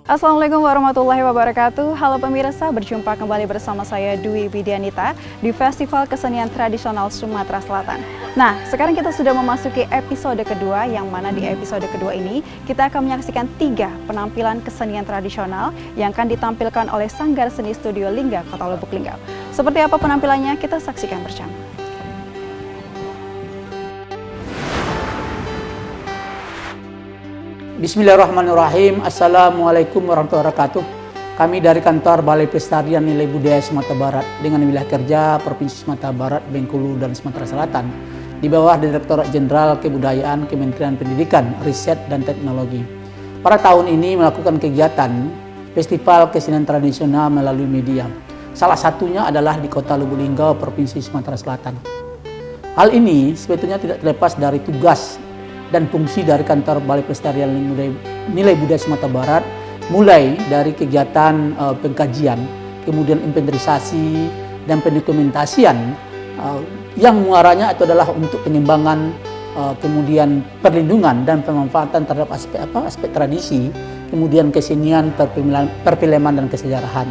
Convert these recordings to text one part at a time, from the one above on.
Assalamualaikum warahmatullahi wabarakatuh. Halo pemirsa, berjumpa kembali bersama saya Dwi Widianita di Festival Kesenian Tradisional Sumatera Selatan. Nah, sekarang kita sudah memasuki episode kedua, yang mana di episode kedua ini kita akan menyaksikan 3 penampilan kesenian tradisional yang akan ditampilkan oleh Sanggar Seni Studio Lingga, Kota Lubuk Linggau. Seperti apa penampilannya, kita saksikan bersama. Bismillahirrahmanirrahim. Assalamualaikum warahmatullahi wabarakatuh. Kami dari kantor Balai Pelestarian Nilai Budaya Sumatera Barat dengan wilayah kerja Provinsi Sumatera Barat, Bengkulu, dan Sumatera Selatan di bawah Direktorat Jenderal Kebudayaan Kementerian Pendidikan, Riset, dan Teknologi. Pada tahun ini melakukan kegiatan Festival Kesenian Tradisional melalui media. Salah satunya adalah di Kota Lubuk Linggau, Provinsi Sumatera Selatan. Hal ini sebetulnya tidak terlepas dari tugas dan fungsi dari kantor Balai Pelestarian Nilai Budaya Sumatera Barat, mulai dari kegiatan pengkajian, kemudian inventarisasi dan pendokumentasian yang muaranya itu adalah untuk pengembangan, kemudian perlindungan dan pemanfaatan terhadap aspek tradisi, kemudian kesenian, perfilman dan kesejarahan.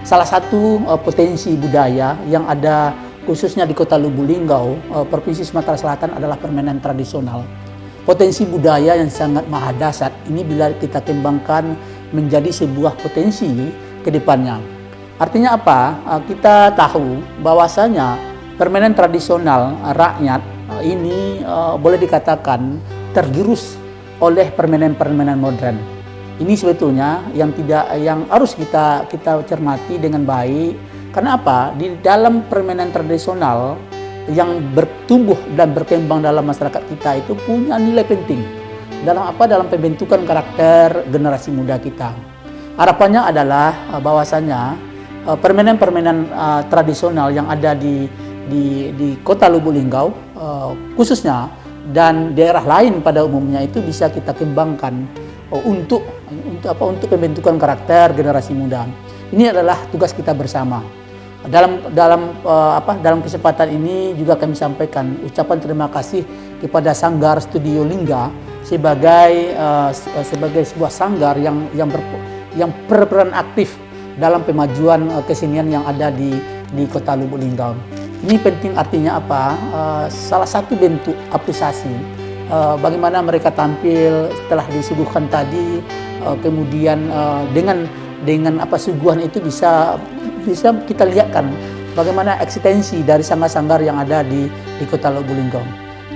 Salah satu potensi budaya yang ada khususnya di Kota Lubuk Linggau, Provinsi Sumatera Selatan adalah permainan tradisional. Potensi budaya yang sangat mahadasat ini bila kita kembangkan menjadi sebuah potensi ke depannya. Artinya apa? Kita tahu bahwasanya permainan tradisional rakyat ini boleh dikatakan tergerus oleh permainan-permainan modern. Ini sebetulnya yang harus kita cermati dengan baik. Karena apa? Di dalam permainan tradisional yang bertumbuh dan berkembang dalam masyarakat kita itu punya nilai penting dalam pembentukan karakter generasi muda kita. Harapannya adalah bahwasanya permainan-permainan tradisional yang ada di Kota Lubuk Linggau khususnya dan daerah lain pada umumnya itu bisa kita kembangkan untuk pembentukan karakter generasi muda. Ini adalah tugas kita bersama. Dalam kesempatan ini juga kami sampaikan ucapan terima kasih kepada Sanggar Studio Lingga sebagai sebuah sanggar yang berperan aktif dalam pemajuan kesenian yang ada di Kota Lubuk Linggau. Ini penting, artinya apa? Salah satu bentuk apresiasi bagaimana mereka tampil setelah disuguhkan tadi, kemudian dengan suguhan itu bisa kita lihatkan bagaimana eksistensi dari sanggar-sanggar yang ada di Kota Lubuk Linggau.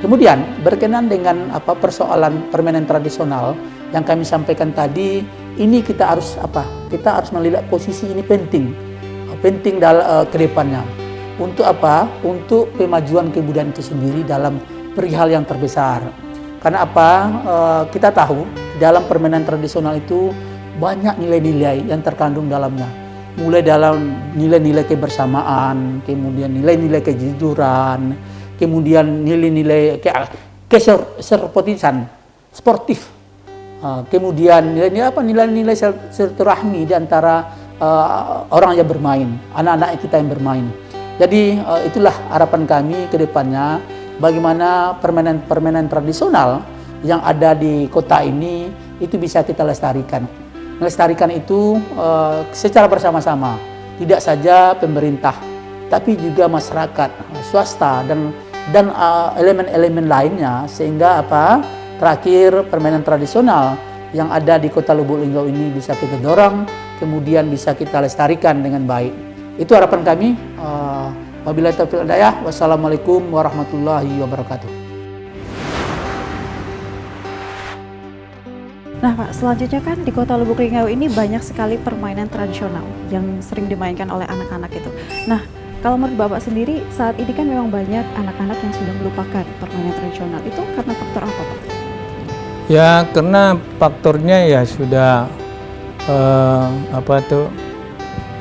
Kemudian berkenan dengan persoalan permainan tradisional yang kami sampaikan tadi, ini kita harus melihat posisi ini penting ke depannya. Untuk apa? Untuk pemajuan kebudayaan itu sendiri dalam perihal yang terbesar. Karena apa? Kita tahu dalam permainan tradisional itu banyak nilai-nilai yang terkandung dalamnya. Mulai dalam nilai-nilai kebersamaan, kemudian nilai-nilai kejujuran, kemudian nilai-nilai keserpotisan, sportif, kemudian nilai-nilai silaturahmi di antara orang yang bermain, anak-anak kita yang bermain. Jadi itulah harapan kami ke depannya, bagaimana permainan-permainan tradisional yang ada di kota ini itu bisa kita lestarikan. Melestarikan itu secara bersama-sama, tidak saja pemerintah, tapi juga masyarakat, swasta dan elemen-elemen lainnya, sehingga terakhir permainan tradisional yang ada di Kota Lubuk Linggau ini bisa kita dorong, kemudian bisa kita lestarikan dengan baik. Itu harapan kami. Wabillahi taufiq wal hidayah. Wassalamualaikum warahmatullahi wabarakatuh. Nah Pak, selanjutnya kan di Kota Lubuk Linggau ini banyak sekali permainan tradisional yang sering dimainkan oleh anak-anak itu. Nah, kalau menurut Bapak sendiri, saat ini kan memang banyak anak-anak yang sudah melupakan permainan tradisional. Itu karena faktor apa Pak? Ya, karena faktornya ya sudah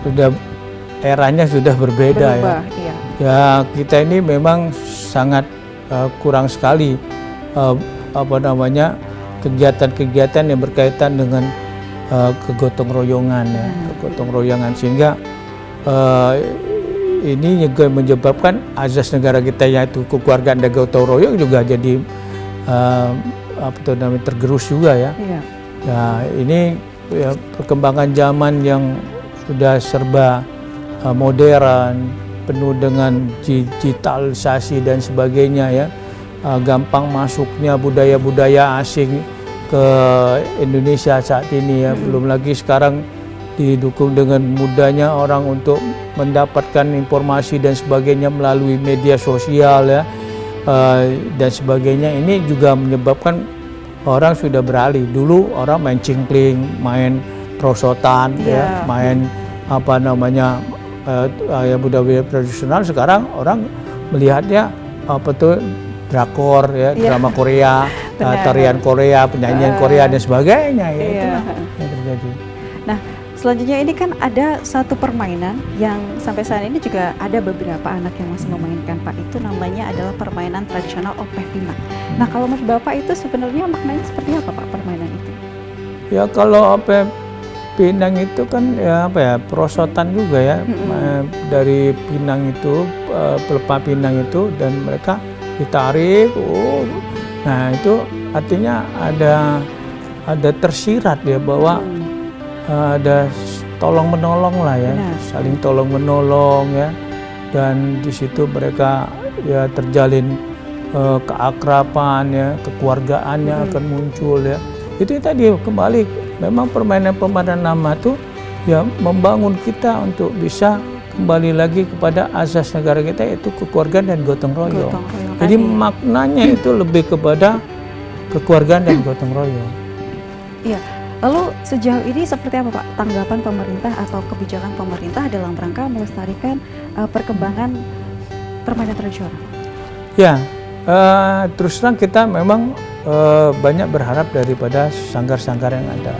sudah eranya sudah berbeda. Berubah, ya. Iya. Ya, kita ini memang sangat kurang sekali kegiatan-kegiatan yang berkaitan dengan kegotong royongan, kegotong royongan, sehingga ini juga menyebabkan azas negara kita, yaitu kekeluargaan dan gotong royong juga jadi tergerus juga ya. Iya. Ya, ini ya, perkembangan zaman yang sudah serba modern, penuh dengan digitalisasi dan sebagainya ya, gampang masuknya budaya-budaya asing ke Indonesia saat ini ya. Belum lagi sekarang didukung dengan mudahnya orang untuk mendapatkan informasi dan sebagainya melalui media sosial ya, dan sebagainya. Ini juga menyebabkan orang sudah beralih. Dulu orang main cingkling, main prosotan ya, main apa namanya ya budaya tradisional. Sekarang orang melihatnya apa tuh drakor ya, drama Korea, tarian Korea, penyanyian Korea dan sebagainya ya. Itulah yang terjadi. Nah, selanjutnya ini kan ada satu permainan yang sampai saat ini juga ada beberapa anak yang masih memainkan Pak. Itu namanya adalah permainan tradisional Opeh Pinang. Nah, kalau menurut Bapak itu sebenarnya maknanya seperti apa Pak permainan itu? Ya kalau Opeh Pinang itu kan ya apa ya, perosotan juga ya, dari pinang itu, pelepah pinang itu, dan mereka ditarik. Nah itu artinya ada tersirat ya bahwa ada tolong menolong lah ya, saling tolong menolong ya, dan di situ mereka ya terjalin keakraban ya, kekeluargaannya akan muncul ya. Itu tadi kembali, memang permainan-permainan lama tuh ya membangun kita untuk bisa kembali lagi kepada asas negara kita, yaitu kekeluargaan dan gotong royong. Jadi maknanya itu lebih kepada kekeluargaan dan gotong royong. Iya. Lalu sejauh ini seperti apa Pak tanggapan pemerintah atau kebijakan pemerintah dalam rangka melestarikan perkembangan permainan tradisional? Ya, terus terang kita memang banyak berharap daripada sanggar-sanggar yang ada,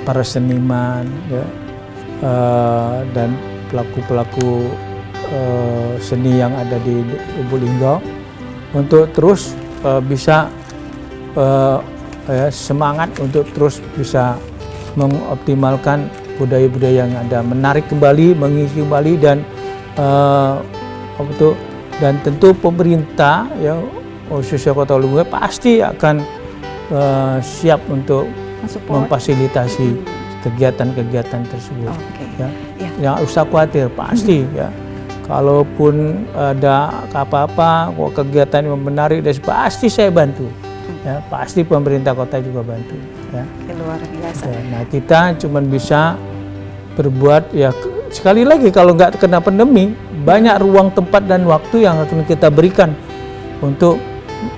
para seniman ya, dan pelaku-pelaku seni yang ada di Lubuk Linggau untuk terus bisa semangat untuk terus bisa mengoptimalkan budaya-budaya yang ada, menarik kembali, mengisi kembali, dan dan tentu pemerintah ya, khususnya Kota Lubuk pasti akan siap untuk memfasilitasi kegiatan-kegiatan tersebut. Jangan usah khawatir, pasti ya. Kalaupun ada apa-apa, kegiatan yang menarik, dan pasti saya bantu. Ya, pasti pemerintah kota juga bantu. Ya. Luar biasa. Ya, nah kita cuma bisa berbuat ya, sekali lagi kalau nggak kena pandemi, banyak ruang, tempat, dan waktu yang akan kita berikan untuk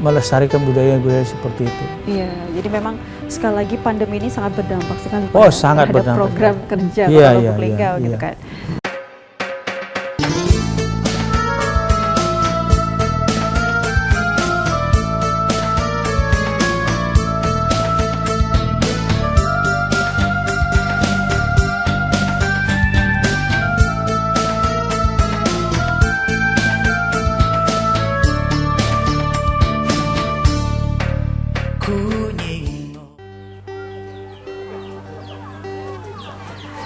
melestarikan budaya-budaya seperti itu. Iya, jadi memang sekali lagi pandemi ini sangat berdampak sekali sangat berdampak. Program kerja Kota Lubuk Linggau gitu kan.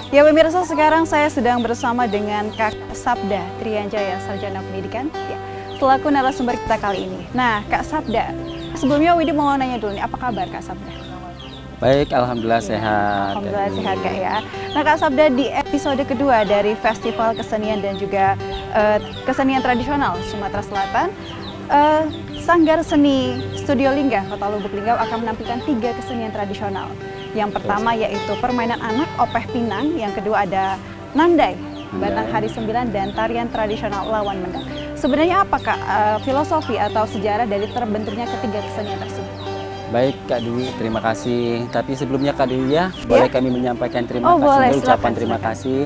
Ya pemirsa, sekarang saya sedang bersama dengan Kak Sabda Trianjaya, Sarjana Pendidikan, ya, selaku narasumber kita kali ini. Nah Kak Sabda, sebelumnya Widi mau nanya dulu nih, apa kabar Kak Sabda? Baik, alhamdulillah sehat. Alhamdulillah sehat Kak ya. Nah Kak Sabda, di episode kedua dari Festival Kesenian dan juga Kesenian Tradisional Sumatera Selatan, Sanggar Seni Studio Lingga Kota Lubuk Linggau akan menampilkan 3 kesenian tradisional. Yang pertama yaitu permainan anak Opeh Pinang, yang kedua ada Nandai, Batang Hari 9, dan tarian tradisional Lawan Mendang. Sebenarnya apa Kak filosofi atau sejarah dari terbentuknya ketiga kesenian tersebut? Baik Kak Dwi, terima kasih. Tapi sebelumnya Kak Dwi ya, boleh kami menyampaikan terima kasih, boleh, ucapan terima kasih.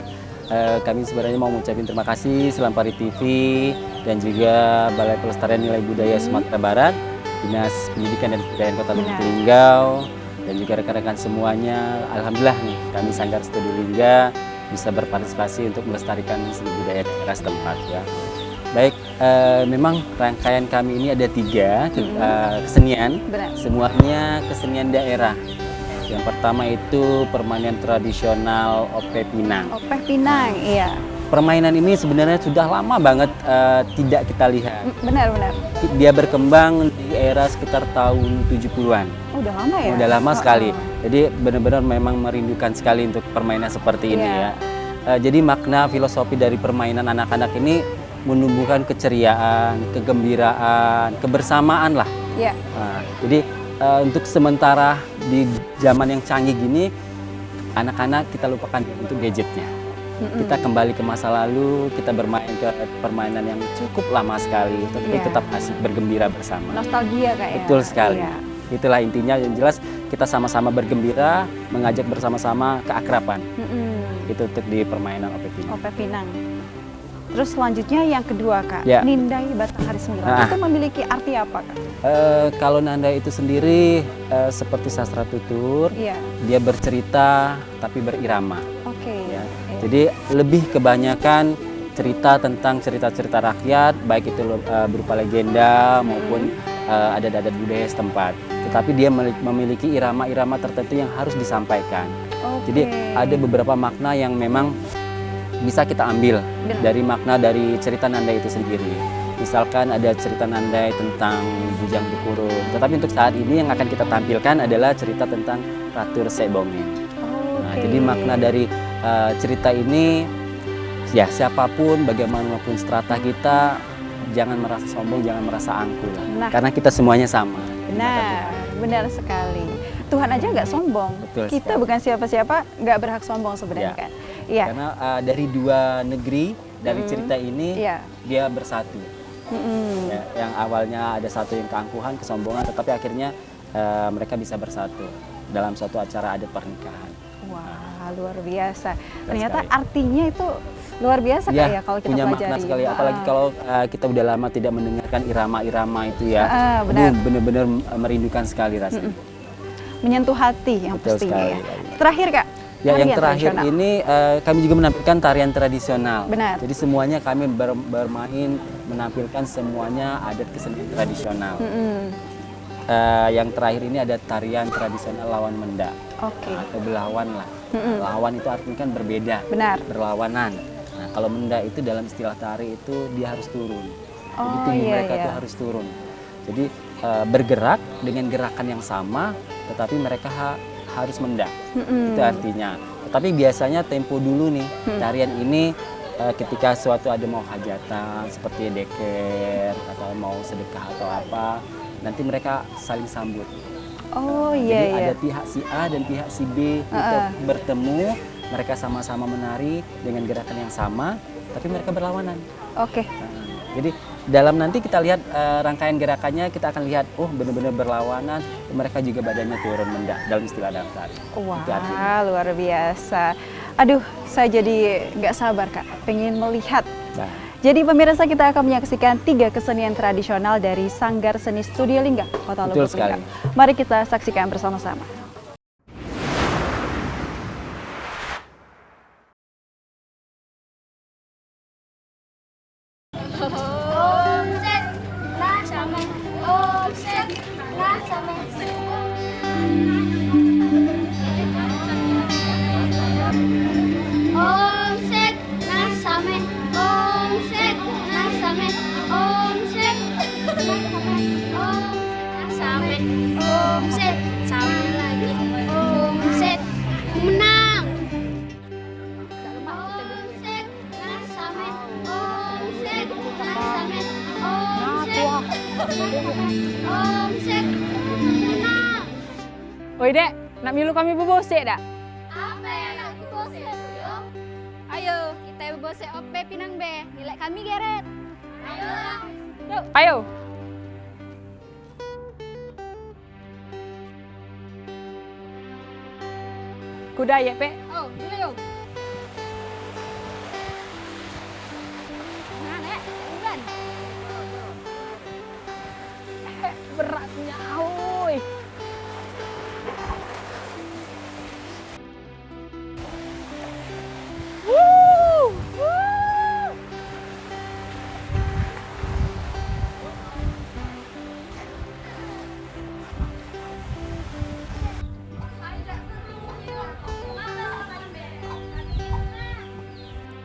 Kami sebenarnya mau mengucapkan terima kasih Selampari TV dan juga Balai Pelestarian Nilai Budaya Sumatera Barat, Dinas Pendidikan dan Kebudayaan Kota Lubuk Linggau, dan juga rekan-rekan semuanya. Alhamdulillah nih, kami Sanggar Studio Lingga bisa berpartisipasi untuk melestarikan seni budaya daerah setempat ya. Baik, memang rangkaian kami ini ada 3 kesenian, semuanya kesenian daerah. Yang pertama itu permainan tradisional Opeh Pinang. Opeh Pinang, iya. permainan ini sebenarnya sudah lama banget tidak kita lihat. Benar-benar. Dia berkembang di era sekitar tahun 70-an. Udah lama ya? Udah lama sekali. Jadi benar-benar memang merindukan sekali untuk permainan seperti ini ya. Jadi makna filosofi dari permainan anak-anak ini menumbuhkan keceriaan, kegembiraan, kebersamaan lah. Iya. Nah, jadi untuk sementara di zaman yang canggih gini, anak-anak kita lupakan untuk gadgetnya. Kita kembali ke masa lalu, kita bermain ke permainan yang cukup lama sekali, tapi tetap asik bergembira bersama. Nostalgia Kak ya? Betul sekali. Iya. Itulah intinya, yang jelas kita sama-sama bergembira, mengajak bersama-sama keakraban. Itu untuk di permainan OP Pinang. OP Pinang. Terus selanjutnya yang kedua Kak, Ya. Nindai Batanghari Sembilan. Itu memiliki arti apa Kak? Kalau Nandai itu sendiri seperti sastra tutur, Iya. dia bercerita tapi berirama. Oke. Ya. Jadi lebih kebanyakan cerita tentang cerita-cerita rakyat, baik itu berupa legenda maupun adat-adat budaya setempat. Tetapi dia memiliki irama-irama tertentu yang harus disampaikan. Jadi ada beberapa makna yang memang bisa kita ambil dari makna dari cerita Nandai itu sendiri. Misalkan ada cerita Nandai tentang Bujang Bukurung. Tetapi untuk saat ini yang akan kita tampilkan adalah cerita tentang Ratu Resik Bongen. Nah, jadi makna dari cerita ini, ya siapapun, bagaimanapun strata kita, jangan merasa sombong, jangan merasa angkuh lah. Nah. Karena kita semuanya sama. Benar sekali. Tuhan aja nggak sombong. Betul Kita sekali. bukan siapa-siapa, nggak berhak sombong sebenarnya kan. Iya. Karena dari dua negeri, dari cerita ini, dia bersatu. Ya, yang awalnya ada satu yang keangkuhan, kesombongan, tetapi akhirnya mereka bisa bersatu dalam suatu acara adat pernikahan. Wah, luar biasa. Ternyata artinya itu luar biasa Kak ya kalau kita punya pelajari. makna sekali. Apalagi kalau kita udah lama tidak mendengarkan irama-irama itu ya. Benar. Benar-benar merindukan sekali rasanya. Menyentuh hati yang Betul pastinya. sekali. Terakhir Kak. Ya, yang tarian terakhir tradisional. ini kami juga menampilkan tarian tradisional. Benar. Jadi semuanya kami bermain menampilkan semuanya adat kesenian tradisional. Yang terakhir ini ada tarian tradisional lawan menda. Oke. Atau belawan lah. Lawan itu artinya kan berbeda. Benar. Berlawanan. Nah, kalau menda itu dalam istilah tari itu dia harus turun. Jadi Oh, tubuh iya, mereka iya. itu harus turun. Jadi bergerak dengan gerakan yang sama, tetapi mereka harus menda. Itu artinya. Tetapi biasanya tempo dulu nih tarian ini ketika suatu ada mau hajatan seperti deker atau mau sedekah atau apa, nanti mereka saling sambut. Oh Jadi iya. ada pihak si A dan pihak si B itu bertemu, mereka sama-sama menari dengan gerakan yang sama, tapi mereka berlawanan. Oke. Nah, jadi dalam nanti kita lihat rangkaian gerakannya, kita akan lihat, oh benar-benar berlawanan, mereka juga badannya turun mendak dalam istilah daftar. Wah, luar biasa. Aduh, saya jadi nggak sabar Kak, pengen melihat. Nah, Jadi pemirsa, kita akan menyaksikan 3 kesenian tradisional dari Sanggar Seni Studio Lingga, Kota Betul Lubuk Linggau. sekali. Mari kita saksikan bersama-sama. Omset nasame, omset nasame. Omset nasame, omset nasame, omset nasame, omset sama lagi, omset menang. Omset nasame, omset nasame, omset menang. Oi dek, nak milu kami berbosek dak? Apa yang nak dibosek yo? Ayo, kita berbosek OP Pinang be. Nilai kami geret. Ayolah. Yuk, ayo. Kuda ya, Pe. Oh, gila yuk. Nah, Nek, bulan. Beratnya, oi.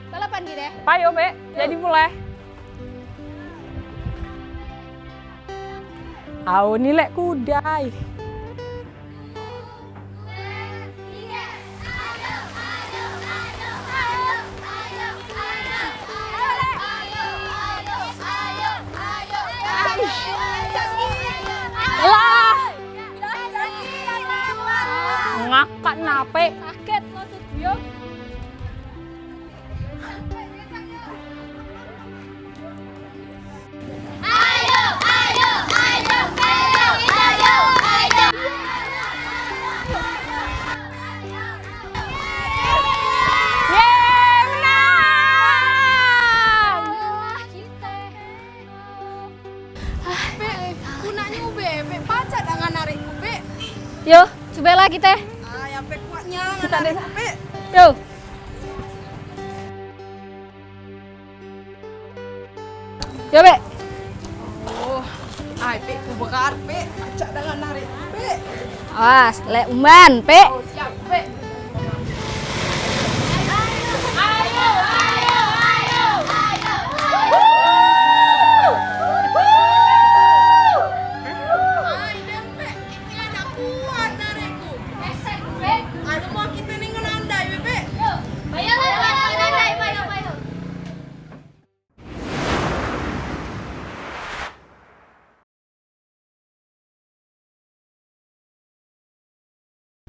Balapan gitu ya? Payo, Be. Jadi mulai. Au nilai kudai. Ngakak nape? Sakit lutut yo. Yo, coba lagi teh. Yang kuatnya Kita deh. Pe. Yo. Yo, Be. Oh, Pe ku bekar Pe. Acak dengan narik Pe. Awas, lek umban, Pe. Oh, siap Pe.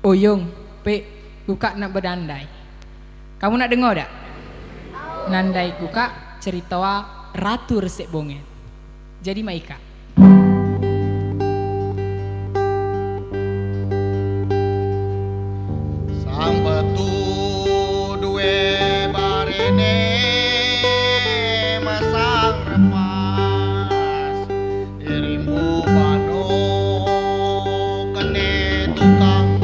Oyong, Pe, kuka nak berdandai. Kamu nak dengar tak? Nandai kuka cerita Ratu Resik Bongen. Jadi Maika. Sang betu duwe barene masang repas irimbu bano kene tukang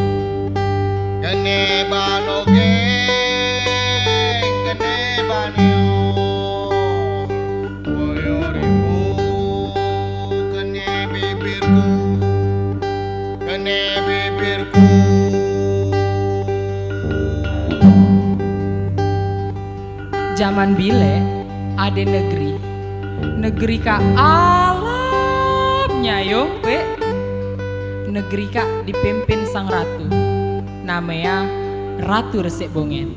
kene bano geng kene banyo koyo rimbu kene bibirku kene bibirku. Zaman bile ada negeri ka alamnya yo Pe. Negeri ka dipimpin sang ratu, namanya Ratu Resik Bongen.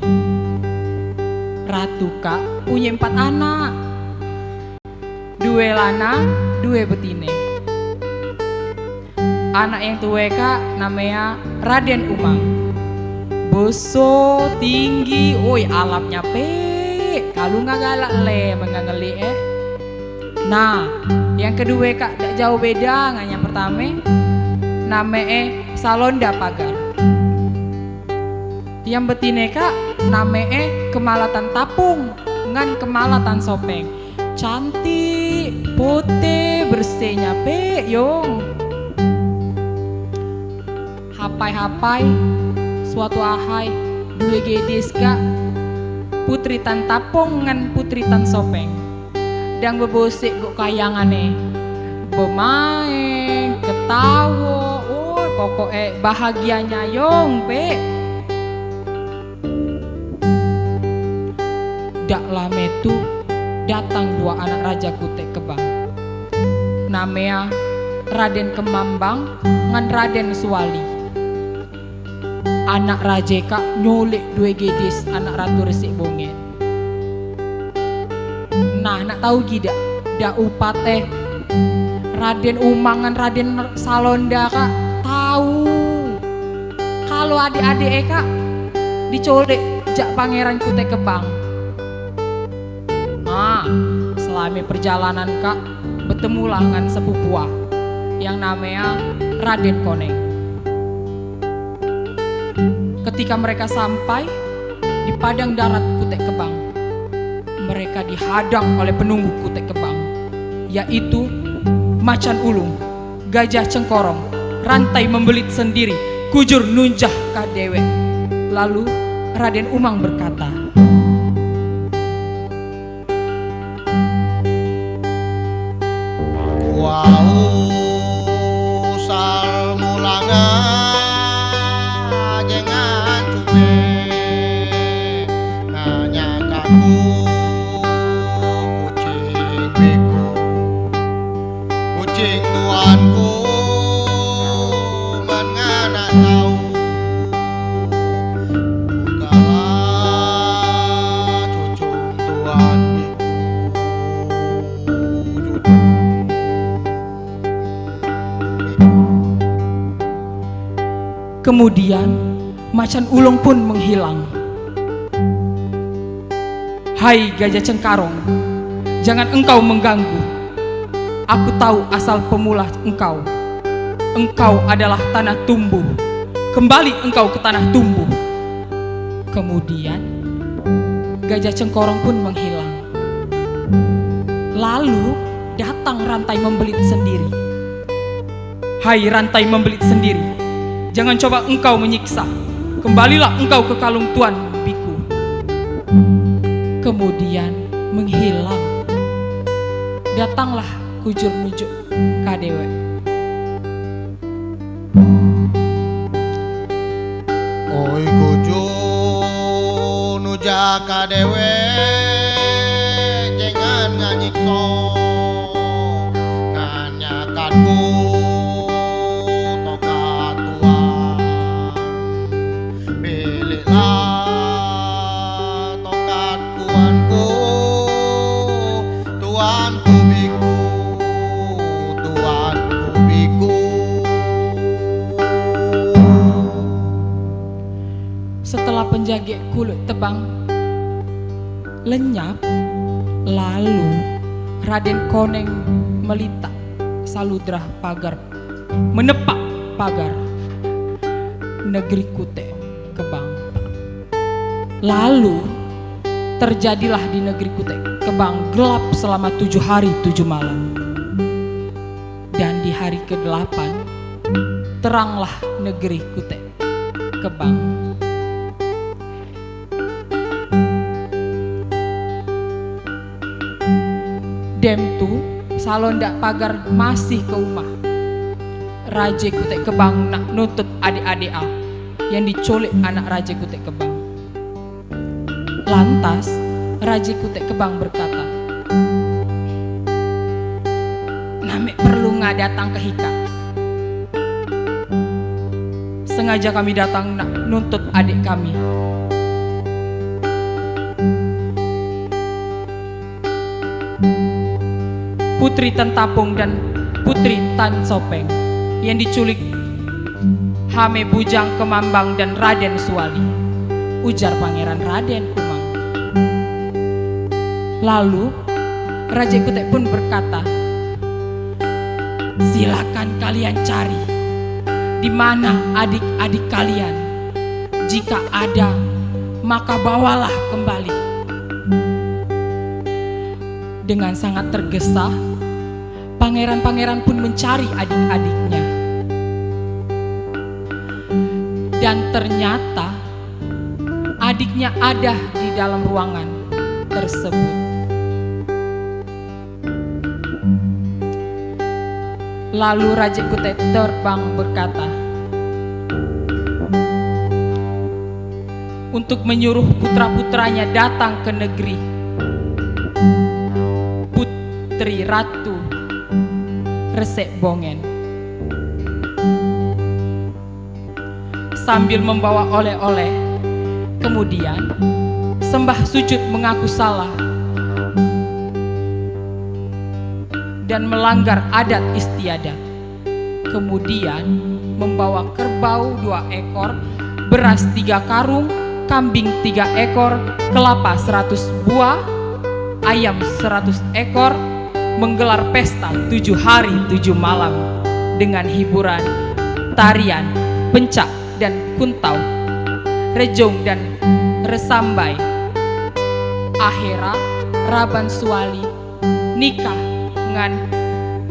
Ratu ka punya 4 anak, 2 lana, 2 betine. Anak yang tua ka namanya Raden Umang. Boso tinggi, oi alamnya Pe. Kalau nggak galak le, mengangeli Nah, yang kedua kak tak jauh beda dengan yang pertama. Namanya Salonda Pagar. Yang betine kak namanya Kemalatan Tapung ngan Kemalatan Sopeng. Cantik, putih, bersihnya Pe, yong. Hapai-hapai, suatu ahai, 2 gedis kak. Putri Tan Tapung ngan Putri Tan Sopeng. Dan bebosik kok kayangane. Bermain, ketawa, pokoknya bahagianya yong Pe. Dak lama itu datang 2 anak raja Kutek Kebang. Namanya Raden Kemambang ngan Raden Suwali. Anak raja kak nyolek 2 gedis anak Ratu Resik Bongen. Nah, nak tahu gida dak upate Raden Umang ngan Raden Salonda kak tahu kalau adik-adik kak dicolek jak Pangeran Kutek Kebang. Nah, selama perjalanan kak bertemulah dengan sepupuah yang namanya Raden Koneng. Ketika mereka sampai di padang darat Kutek Kebang, mereka dihadang oleh penunggu Kutek Kebang, yaitu Macan Ulung, Gajah Cengkorong, Rantai Membelit Sendiri, Kujur Nunjah Kadewe. Lalu Raden Umang berkata, Wau sal mulanga jangan cume nanya kaku Ing tuanku mengana tahu bukalah cucung tuan Kemudian macan ulung pun menghilang. Hai gajah cengkarong, jangan engkau mengganggu. Aku tahu asal pemula engkau. Engkau adalah tanah tumbuh. Kembali engkau ke tanah tumbuh. Kemudian gajah cengkorong pun menghilang. Lalu datang rantai membelit sendiri. Hai rantai membelit sendiri, jangan coba engkau menyiksa. Kembalilah engkau ke kalung tuan biku. Kemudian menghilang. Datanglah kujur nujuk kadewe. Oi kujur nujaka dewe jangan nganyikso nganyakanku toka tuan pilihlah tokat tuanku tuanku biku tuanku biku. Setelah penjaga kulit tebang lenyap, lalu Raden Koneng melita saludrah pagar, menepak pagar negeri Kutek Kebang. Lalu terjadilah di negeri Kutek Kebang gelap selama 7 hari 7 malam. Dan di hari ke-8 teranglah negeri Kutek Kebang. Dem tu salondak pagar masih ke rumah. Raja Kutek Kebang nak nuntut adik-adik yang diculik anak Raja Kutek Kebang. Lantas Raja Kutek Kebang berkata, "Namek perlu nggak datang ke Hika. Sengaja kami datang nak nuntut adik kami. Putri Tan Tapung dan Putri Tan Sopeng yang diculik Hame Bujang Kemambang dan Raden Suwali," ujar Pangeran Raden Kumang. Lalu Raja Kutek pun berkata, "Silakan kalian cari di mana adik-adik kalian. Jika ada, maka bawalah kembali." Dengan sangat tergesa, pangeran-pangeran pun mencari adik-adiknya. Dan ternyata adiknya ada di dalam ruangan tersebut. Lalu Raja Kutek terbang berkata, untuk menyuruh putra-putranya datang ke negeri Putri Ratu Resik Bongen. Sambil membawa oleh-oleh, kemudian sembah sujud mengaku salah dan melanggar adat istiadat. Kemudian membawa kerbau 2 ekor, beras 3 karung, kambing 3 ekor, kelapa 100 buah, ayam 100 ekor, menggelar pesta 7 hari 7 malam dengan hiburan, tarian, pencak dan kuntau, rejong dan resambai. Akhirnya Raban Suwali nikah dengan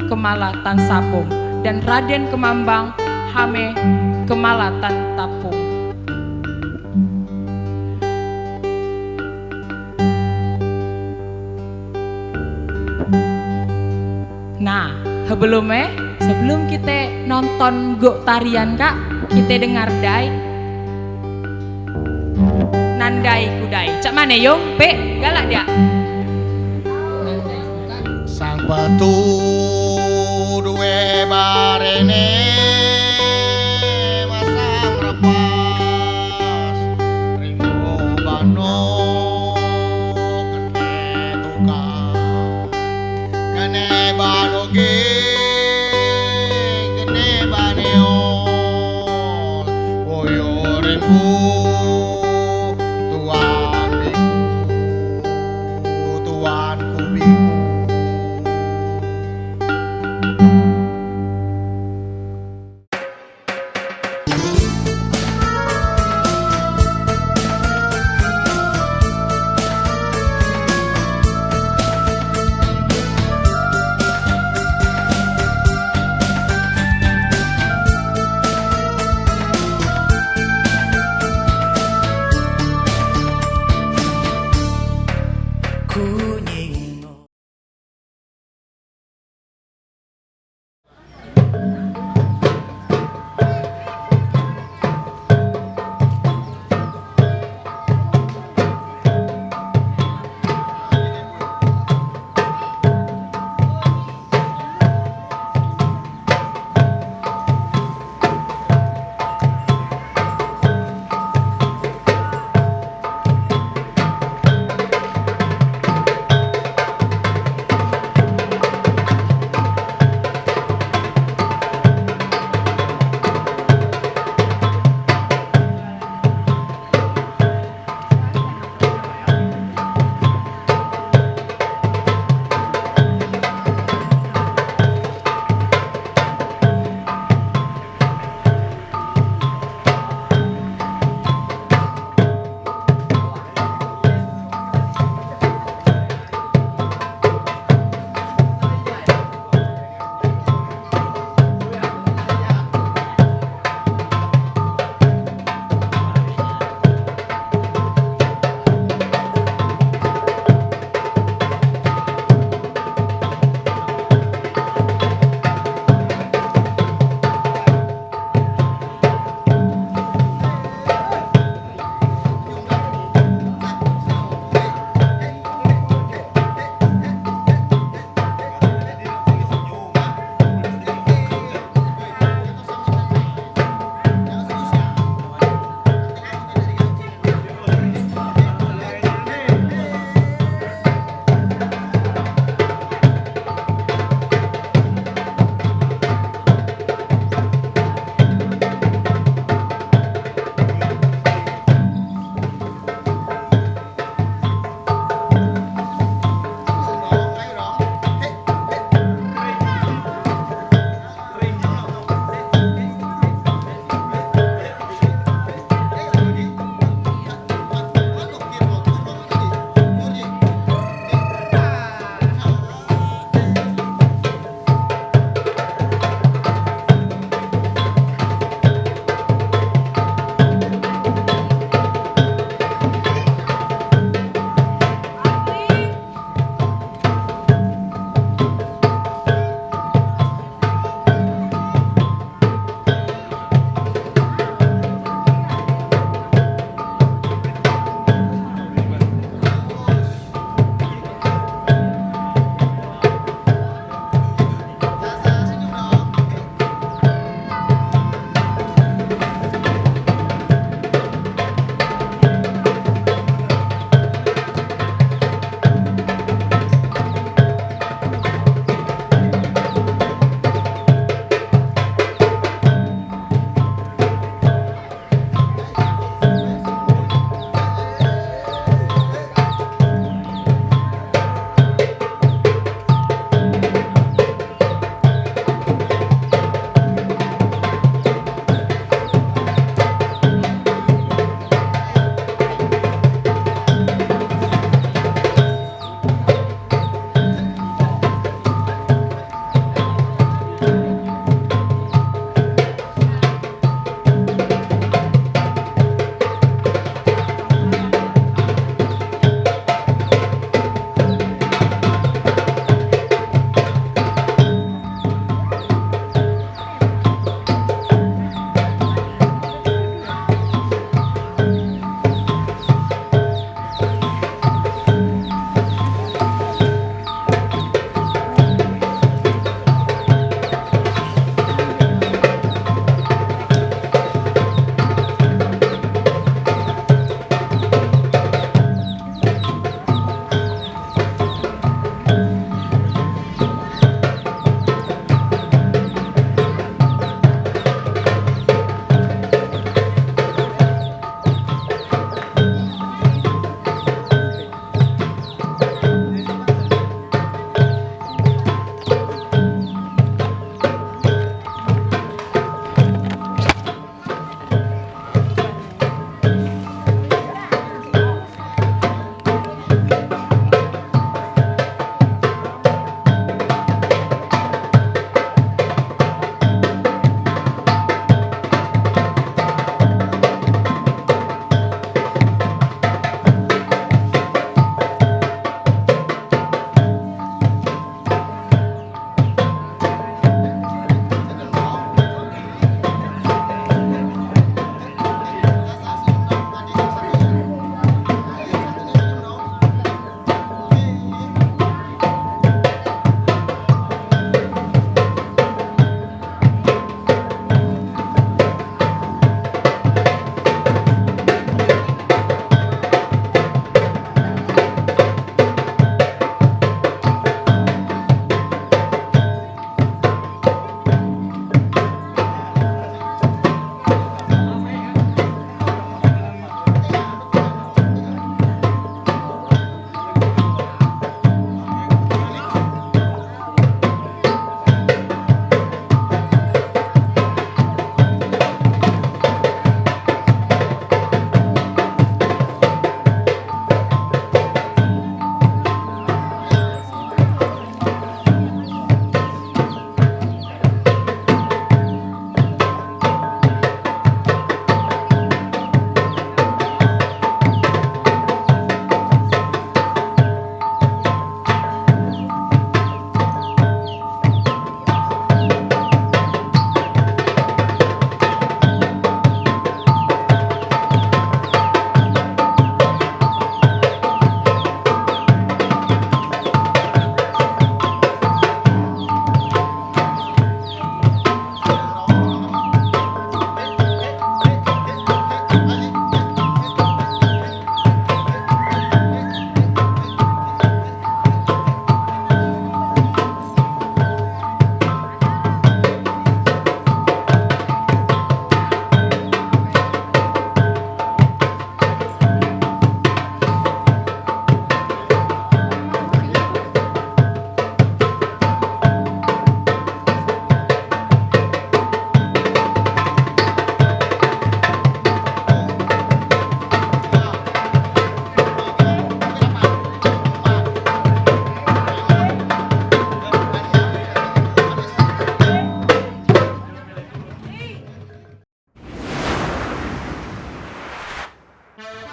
Kemala Tan Sapung dan Raden Kemambang Hame Kemala Tan Tapung. Nah, sebelum kita nonton go tarian kak, kita dengar dai nandai kudai. Cak mana yong? Pe, galak dia. Sang petugas duwe barene masang repas ringo bano kene tukang kene bano ge kene baneol koyo ringo tuan biku tuan kubiku.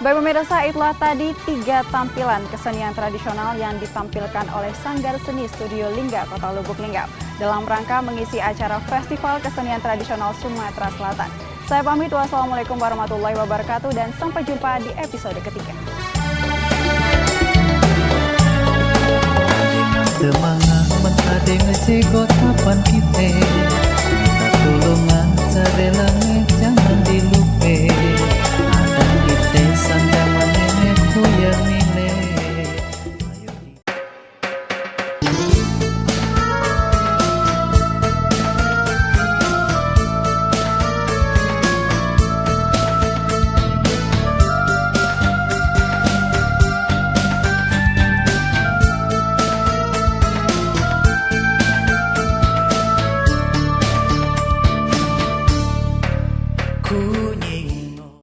Baik pemirsa, itulah tadi 3 tampilan kesenian tradisional yang ditampilkan oleh Sanggar Seni Studio Lingga, Kota Lubuk Linggau, dalam rangka mengisi acara Festival Kesenian Tradisional Sumatera Selatan. Saya pamit, wassalamualaikum warahmatullahi wabarakatuh, dan sampai jumpa di episode ketiga. Semangat mentade ngejego tapan kita, minta tolongan sadelang